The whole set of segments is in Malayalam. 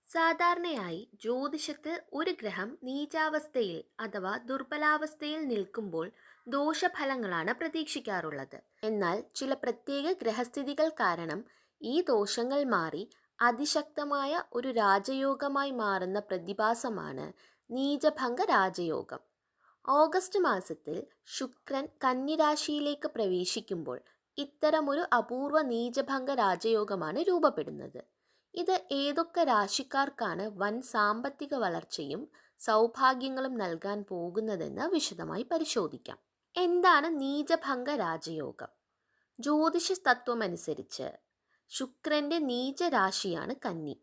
സാധാരണയായി ജ്യോതിഷത്തിൽ ഒരു ഗ്രഹം നീചാവസ്ഥയിൽ അഥവാ ദുർബലാവസ്ഥയിൽ നിൽക്കുമ്പോൾ ദോഷഫലങ്ങളാണ് പ്രതീക്ഷിക്കാറുള്ളത്. എന്നാൽ ചില പ്രത്യേക ഗ്രഹസ്ഥിതികൾ കാരണം ഈ ദോഷങ്ങൾ മാറി അതിശക്തമായ ഒരു രാജയോഗമായി മാറുന്ന പ്രതിഭാസമാണ് നീചഭംഗ രാജയോഗം. ഓഗസ്റ്റ് മാസത്തിൽ ശുക്രൻ കന്നിരാശിയിലേക്ക് പ്രവേശിക്കുമ്പോൾ ഇത്തരമൊരു അപൂർവ നീചഭംഗ രാജയോഗമാണ് രൂപപ്പെടുന്നത്. ഇത് ഏതൊക്കെ രാശിക്കാർക്കാണ് വൻ സാമ്പത്തിക വളർച്ചയും സൗഭാഗ്യങ്ങളും നൽകാൻ പോകുന്നതെന്ന് വിശദമായി പരിശോധിക്കാം. എന്താണ് നീചഭംഗ രാജയോഗം? ജ്യോതിഷ തത്വമനുസരിച്ച് ശുക്രന്റെ നീചരാശിയാണ് കന്നി.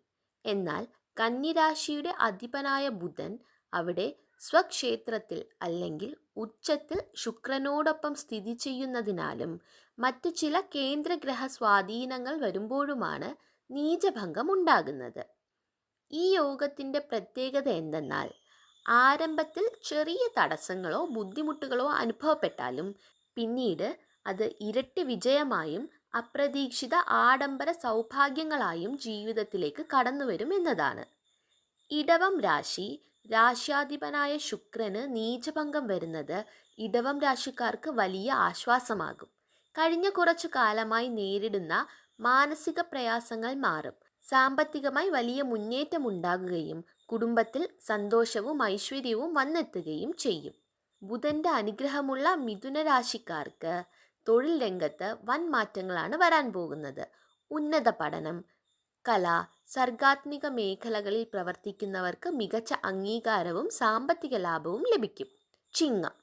എന്നാൽ കന്നിരാശിയുടെ അധിപനായ ബുധൻ അവിടെ സ്വക്ഷേത്രത്തിൽ അല്ലെങ്കിൽ ഉച്ചത്തിൽ ശുക്രനോടൊപ്പം സ്ഥിതി ചെയ്യുന്നതിനാലും മറ്റു ചില കേന്ദ്രഗ്രഹ സ്വാധീനങ്ങൾ വരുമ്പോഴുമാണ് നീചഭംഗം ഉണ്ടാകുന്നത്. ഈ യോഗത്തിൻ്റെ പ്രത്യേകത എന്തെന്നാൽ ആരംഭത്തിൽ ചെറിയ തടസ്സങ്ങളോ ബുദ്ധിമുട്ടുകളോ അനുഭവപ്പെട്ടാലും പിന്നീട് അത് ഇരട്ടി വിജയമായും അപ്രതീക്ഷിത ആഡംബര സൗഭാഗ്യങ്ങളായും ജീവിതത്തിലേക്ക് കടന്നുവരും എന്നതാണ്. ഇടവം രാശി രാശ്യാധിപനായ ശുക്രന് നീചഭംഗം വരുന്നത് ഇടവം രാശിക്കാർക്ക് വലിയ ആശ്വാസമാകും. കഴിഞ്ഞ കുറച്ചു കാലമായി നേരിടുന്ന മാനസിക പ്രയാസങ്ങൾ മാറും. സാമ്പത്തികമായി വലിയ മുന്നേറ്റം ഉണ്ടാകുകയും കുടുംബത്തിൽ സന്തോഷവും ഐശ്വര്യവും വന്നെത്തുകയും ചെയ്യും. ബുധന്റെ അനുഗ്രഹമുള്ള മിഥുന രാശിക്കാർക്ക് തൊഴിൽ രംഗത്ത് വൻ മാറ്റങ്ങളാണ് വരാൻ പോകുന്നത്. ഉന്നത പഠനം, കല, സർഗാത്മിക മേഖലകളിൽ പ്രവർത്തിക്കുന്നവർക്ക് മികച്ച അംഗീകാരവും സാമ്പത്തിക ലാഭവും ലഭിക്കും. ചിങ്ങം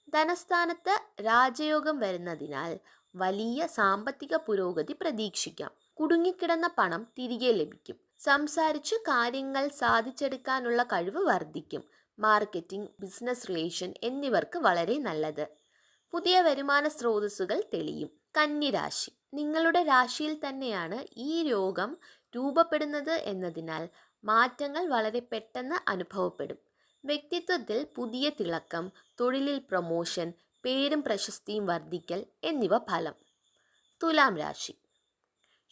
ധനസ്ഥാനത്ത് രാജയോഗം വരുന്നതിനാൽ വലിയ സാമ്പത്തിക പുരോഗതി പ്രതീക്ഷിക്കാം. കുടുങ്ങിക്കിടന്ന പണം തിരികെ ലഭിക്കും. സംസാരിച്ചു കാര്യങ്ങൾ സാധിച്ചെടുക്കാനുള്ള കഴിവ് വർദ്ധിക്കും. മാർക്കറ്റിംഗ്, ബിസിനസ് റിലേഷൻ എന്നിവർക്ക് വളരെ നല്ലത്. പുതിയ വരുമാന സ്രോതസ്സുകൾ തെളിയും. കന്നിരാശി നിങ്ങളുടെ രാശിയിൽ തന്നെയാണ് ഈ രോഗം രൂപപ്പെടുന്നത് എന്നതിനാൽ മാറ്റങ്ങൾ വളരെ പെട്ടെന്ന് അനുഭവപ്പെടും. വ്യക്തിത്വത്തിൽ പുതിയ തിളക്കം, തൊഴിലിൽ പ്രൊമോഷൻ, പേരും പ്രശസ്തിയും വർദ്ധിക്കൽ എന്നിവ ഫലം. തുലാം രാശി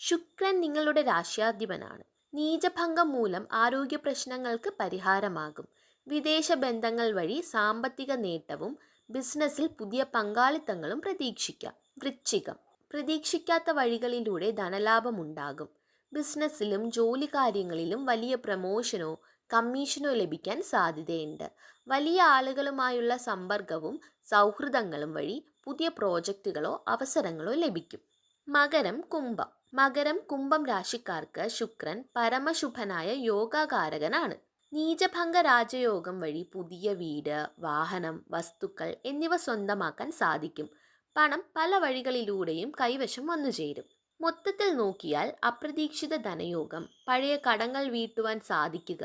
ശുക്രൻ നിങ്ങളുടെ രാശ്യാധിപനാണ്. നീചഭംഗം മൂലം ആരോഗ്യ പ്രശ്നങ്ങൾക്ക് പരിഹാരമാകും. വിദേശ ബന്ധങ്ങൾ വഴി സാമ്പത്തിക നേട്ടവും ബിസിനസ്സിൽ പുതിയ പങ്കാളിത്തങ്ങളും പ്രതീക്ഷിക്കാം. വൃശ്ചികം പ്രതീക്ഷിക്കാത്ത വഴികളിലൂടെ ധനലാഭമുണ്ടാകും. ബിസിനസ്സിലും ജോലി കാര്യങ്ങളിലും വലിയ പ്രമോഷനോ കമ്മീഷനോ ലഭിക്കാൻ സാധ്യതയുണ്ട്. വലിയ ആളുകളുമായുള്ള സമ്പർക്കവും സൗഹൃദങ്ങളും വഴി പുതിയ പ്രോജക്റ്റുകളോ അവസരങ്ങളോ ലഭിക്കും. മകരം കുംഭം രാശിക്കാർക്ക് ശുക്രൻ പരമശുഭനായ യോഗാകാരകനാണ്. നീചഭംഗ രാജയോഗം വഴി പുതിയ വീട്, വാഹനം, വസ്തുക്കൾ എന്നിവ സ്വന്തമാക്കാൻ സാധിക്കും. പണം പല വഴികളിലൂടെയും കൈവശം വന്നുചേരും. മൊത്തത്തിൽ നോക്കിയാൽ അപ്രതീക്ഷിത ധനയോഗം, പഴയ കടങ്ങൾ വീട്ടുവാൻ സാധിക്കുക,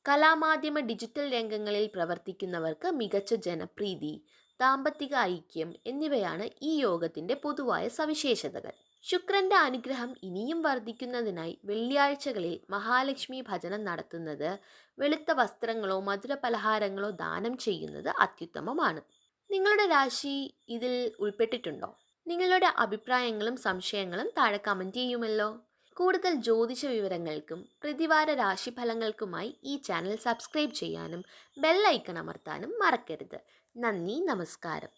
കലാമാധ്യമ ഡിജിറ്റൽ രംഗങ്ങളിൽ പ്രവർത്തിക്കുന്നവർക്ക് മികച്ച ജനപ്രീതി, ദാമ്പത്തിക ഐക്യം എന്നിവയാണ് ഈ യോഗത്തിന്റെ പൊതുവായ സവിശേഷതകൾ. ശുക്രന്റെ അനുഗ്രഹം ഇനിയും വർദ്ധിക്കുന്നതിനായി വെള്ളിയാഴ്ചകളിൽ മഹാലക്ഷ്മി ഭജനം നടത്തുന്നത്, വെളുത്ത വസ്ത്രങ്ങളോ മധുരപലഹാരങ്ങളോ ദാനം ചെയ്യുന്നത് അത്യുത്തമമാണ്. നിങ്ങളുടെ രാശി ഇതിൽ ഉൾപ്പെട്ടിട്ടുണ്ടോ? നിങ്ങളുടെ അഭിപ്രായങ്ങളും സംശയങ്ങളും താഴെ കമൻറ്റ് ചെയ്യുമല്ലോ. കൂടുതൽ ജ്യോതിഷ വിവരങ്ങൾക്കും പ്രതിവാര രാശിഫലങ്ങൾക്കുമായി ഈ ചാനൽ സബ്സ്ക്രൈബ് ചെയ്യാനും ബെൽ ഐക്കൺ അമർത്താനും മറക്കരുത്. നന്ദി, നമസ്കാരം.